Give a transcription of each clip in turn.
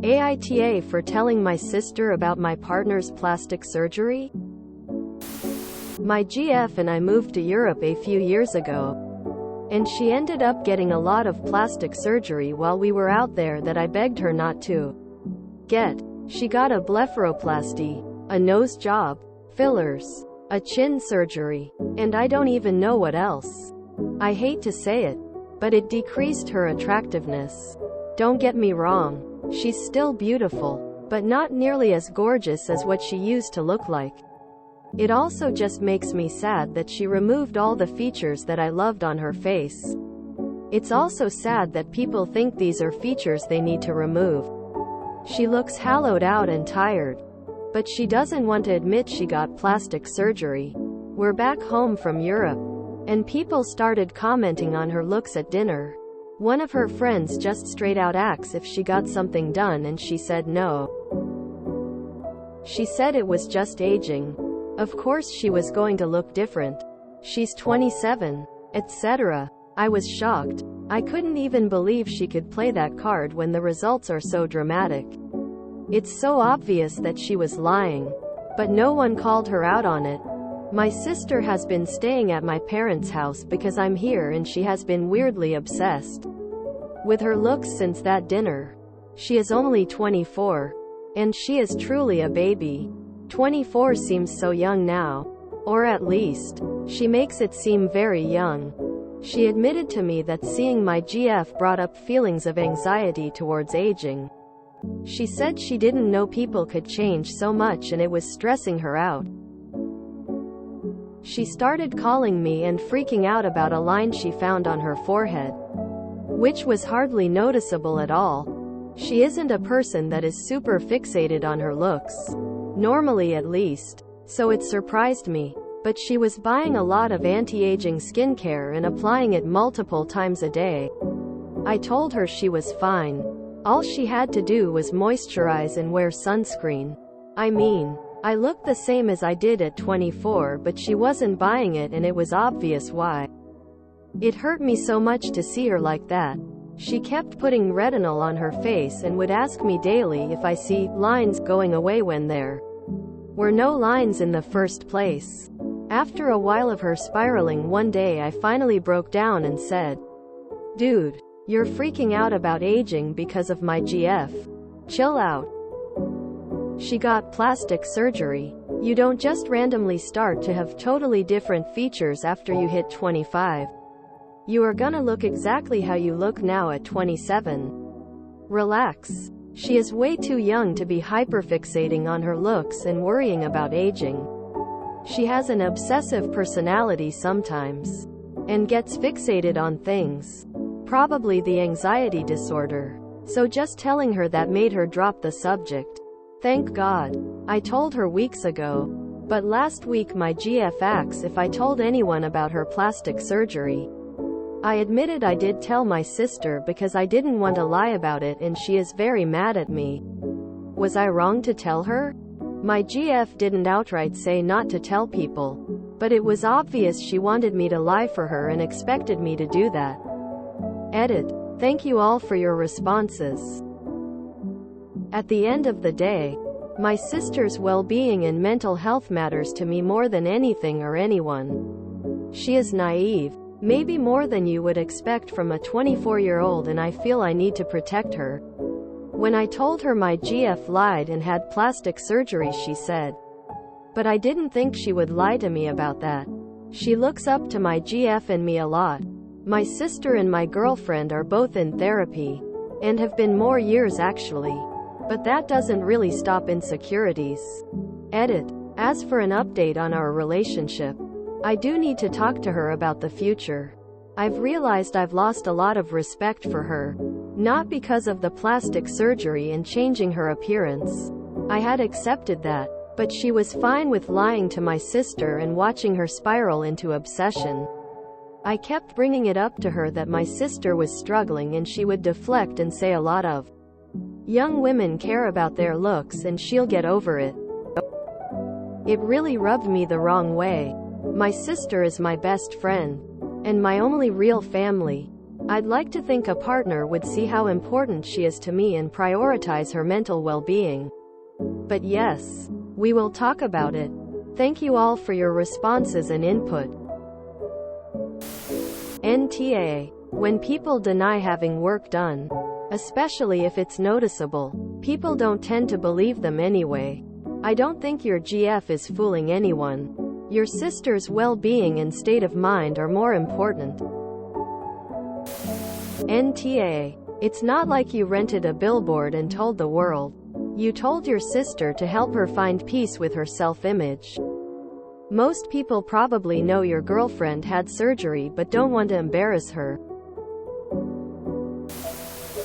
AITA for telling my sister about my partner's plastic surgery? My GF and I moved to Europe a few years ago, and she ended up getting a lot of plastic surgery while we were out there that I begged her not to get. She got a blepharoplasty, a nose job, fillers, a chin surgery, and I don't even know what else. I hate to say it, but it decreased her attractiveness. Don't get me wrong, she's still beautiful, but not nearly as gorgeous as what she used to look like. It also just makes me sad that she removed all the features that I loved on her face. It's also sad that people think these are features they need to remove. She looks hollowed out and tired, but she doesn't want to admit she got plastic surgery. We're back home from Europe, and people started commenting on her looks at dinner. One of her friends just straight out asked if she got something done and she said no. She said it was just aging. Of course she was going to look different. She's 27, etc. I was shocked. I couldn't even believe she could play that card when the results are so dramatic. It's so obvious that she was lying, but no one called her out on it. My sister has been staying at my parents' house because I'm here, and she has been weirdly obsessed with her looks since that dinner. She is only 24, and she is truly a baby. 24 seems so young now. Or at least, she makes it seem very young. She admitted to me that seeing my GF brought up feelings of anxiety towards aging. She said she didn't know people could change so much and it was stressing her out. She started calling me and freaking out about a line she found on her forehead, which was hardly noticeable at all. She isn't a person that is super fixated on her looks, normally at least, so it surprised me. But she was buying a lot of anti-aging skincare and applying it multiple times a day. I told her she was fine. All she had to do was moisturize and wear sunscreen. I mean, I looked the same as I did at 24, but she wasn't buying it, and it was obvious why. It hurt me so much to see her like that. She kept putting retinol on her face and would ask me daily if I see lines going away when there were no lines in the first place. After a while of her spiraling, one day I finally broke down and said, "Dude, you're freaking out about aging because of my GF. Chill out. She got plastic surgery. You don't just randomly start to have totally different features after you hit 25. You are gonna look exactly how you look now at 27. Relax. She is way too young to be hyperfixating on her looks and worrying about aging. She has an obsessive personality sometimes, and gets fixated on things. Probably the anxiety disorder. So just telling her that made her drop the subject. Thank God. I told her weeks ago. But last week my GF asked if I told anyone about her plastic surgery. I admitted I did tell my sister because I didn't want to lie about it, and she is very mad at me. Was I wrong to tell her? My GF didn't outright say not to tell people, but it was obvious she wanted me to lie for her and expected me to do that. Edit. Thank you all for your responses. At the end of the day, my sister's well-being and mental health matters to me more than anything or anyone. She is naive, maybe more than you would expect from a 24-year-old, and I feel I need to protect her. When I told her my GF lied and had plastic surgery, she said, "But I didn't think she would lie to me about that." She looks up to my GF and me a lot. My sister and my girlfriend are both in therapy, and have been more years actually. But that doesn't really stop insecurities. Edit. As for an update on our relationship, I do need to talk to her about the future. I've realized I've lost a lot of respect for her. Not because of the plastic surgery and changing her appearance. I had accepted that. But she was fine with lying to my sister and watching her spiral into obsession. I kept bringing it up to her that my sister was struggling, and she would deflect and say a lot of young women care about their looks and she'll get over it. It really rubbed me the wrong way. My sister is my best friend, and my only real family. I'd like to think a partner would see how important she is to me and prioritize her mental well-being. But yes, we will talk about it. Thank you all for your responses and input. NTA. When people deny having work done, especially if it's noticeable, people don't tend to believe them anyway. I don't think your GF is fooling anyone. Your sister's well-being and state of mind are more important. NTA. It's not like you rented a billboard and told the world. You told your sister to help her find peace with her self-image. Most people probably know your girlfriend had surgery but don't want to embarrass her.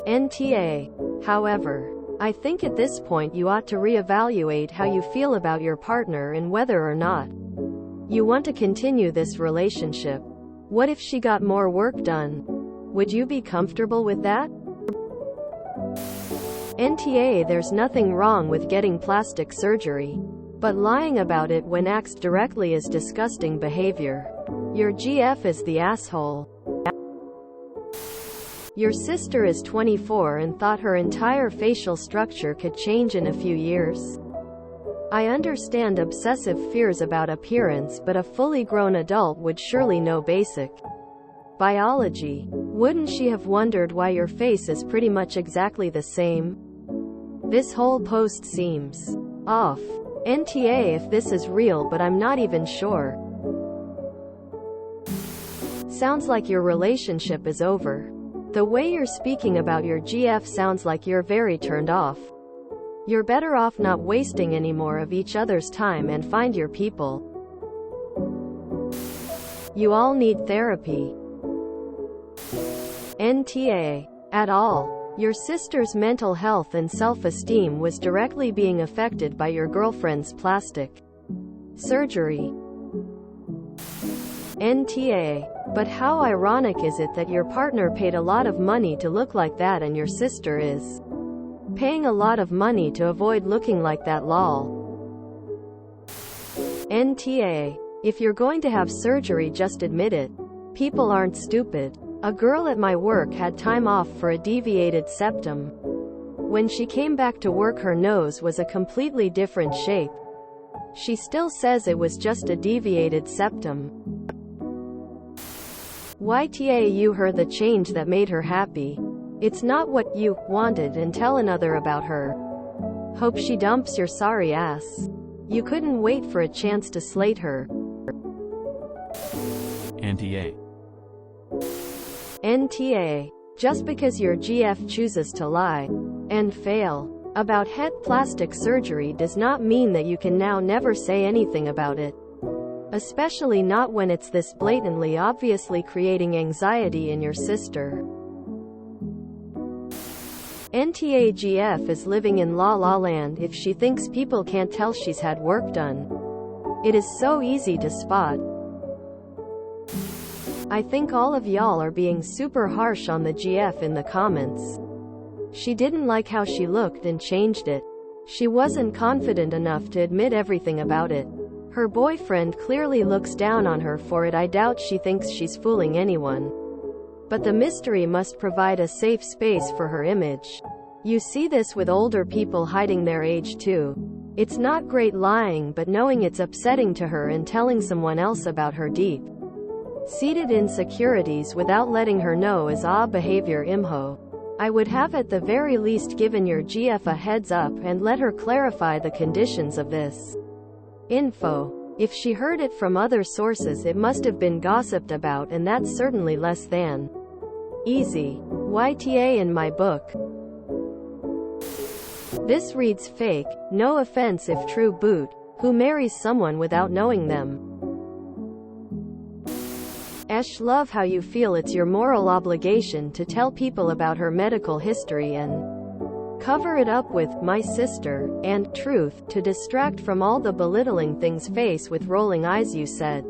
NTA. However, I think at this point you ought to reevaluate how you feel about your partner and whether or not you want to continue this relationship. What if she got more work done? Would you be comfortable with that? NTA. There's nothing wrong with getting plastic surgery, but lying about it when asked directly is disgusting behavior. Your GF is the asshole. Your sister is 24 and thought her entire facial structure could change in a few years. I understand obsessive fears about appearance, but a fully grown adult would surely know basic biology. Wouldn't she have wondered why your face is pretty much exactly the same? This whole post seems off. NTA. If this is real, but I'm not even sure. Sounds like your relationship is over. The way you're speaking about your GF sounds like you're very turned off. You're better off not wasting any more of each other's time and find your people. You all need therapy. NTA. At all. Your sister's mental health and self-esteem was directly being affected by your girlfriend's plastic surgery. NTA. But how ironic is it that your partner paid a lot of money to look like that and your sister is paying a lot of money to avoid looking like that, lol. NTA. If you're going to have surgery, just admit it. People aren't stupid. A girl at my work had time off for a deviated septum. When she came back to work, her nose was a completely different shape. She still says it was just a deviated septum. YTA. You heard the change that made her happy. It's not what you wanted, and tell another about her. Hope she dumps your sorry ass. You couldn't wait for a chance to slate her. NTA. NTA. Just because your GF chooses to lie and fail about head plastic surgery does not mean that you can now never say anything about it. Especially not when it's this blatantly obviously creating anxiety in your sister. NTA. GF is living in La La Land if she thinks people can't tell she's had work done. It is so easy to spot. I think all of y'all are being super harsh on the GF in the comments. She didn't like how she looked and changed it. She wasn't confident enough to admit everything about it. Her boyfriend clearly looks down on her for it. I doubt she thinks she's fooling anyone. But the mystery must provide a safe space for her image. You see this with older people hiding their age too. It's not great lying, but knowing it's upsetting to her and telling someone else about her deep-seated insecurities without letting her know is behavior. ImHo. I would have at the very least given your GF a heads up and let her clarify the conditions of this info. If she heard it from other sources, it must have been gossiped about, and that's certainly less than easy. YTA. In my book, this reads fake. No offense if true. Boot who marries someone without knowing them. Love how you feel it's your moral obligation to tell people about her medical history and cover it up with my sister and truth to distract from all the belittling things. Face with rolling eyes. You said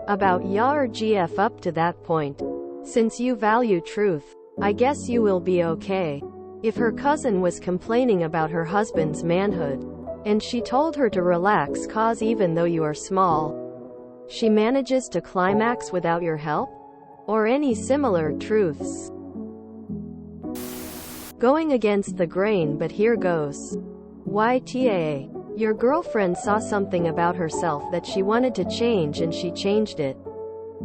about your GF up to that point. Since you value truth, I guess you will be okay. If her cousin was complaining about her husband's manhood and she told her to relax cause even though you are small, she manages to climax without your help? or any similar truths. Going against the grain, but here goes. YTA. Your girlfriend saw something about herself that she wanted to change and she changed it.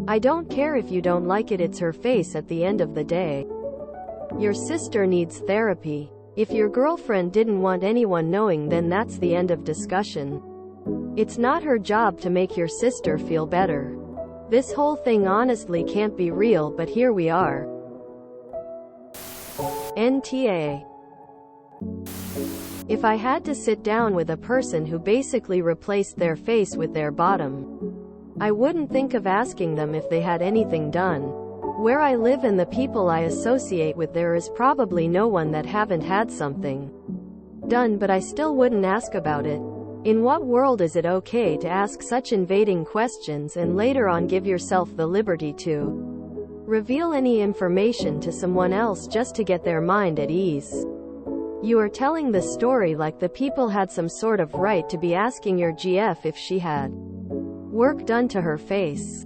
I don't care if you don't like it, it's her face at the end of the day. Your sister needs therapy. If your girlfriend didn't want anyone knowing, then that's the end of discussion. It's not her job to make your sister feel better. This whole thing honestly can't be real, but here we are. NTA. If I had to sit down with a person who basically replaced their face with their bottom, I wouldn't think of asking them if they had anything done. Where I live and the people I associate with, there is probably no one that haven't had something done, but I still wouldn't ask about it. In what world is it okay to ask such invading questions and later on give yourself the liberty to reveal any information to someone else just to get their mind at ease? You are telling the story like the people had some sort of right to be asking your GF if she had work done to her face.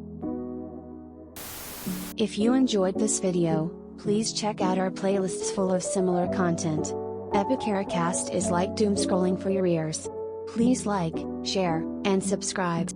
If you enjoyed this video, please check out our playlists full of similar content. AmITheAsshole is like doom scrolling for your ears. Please like, share, and subscribe.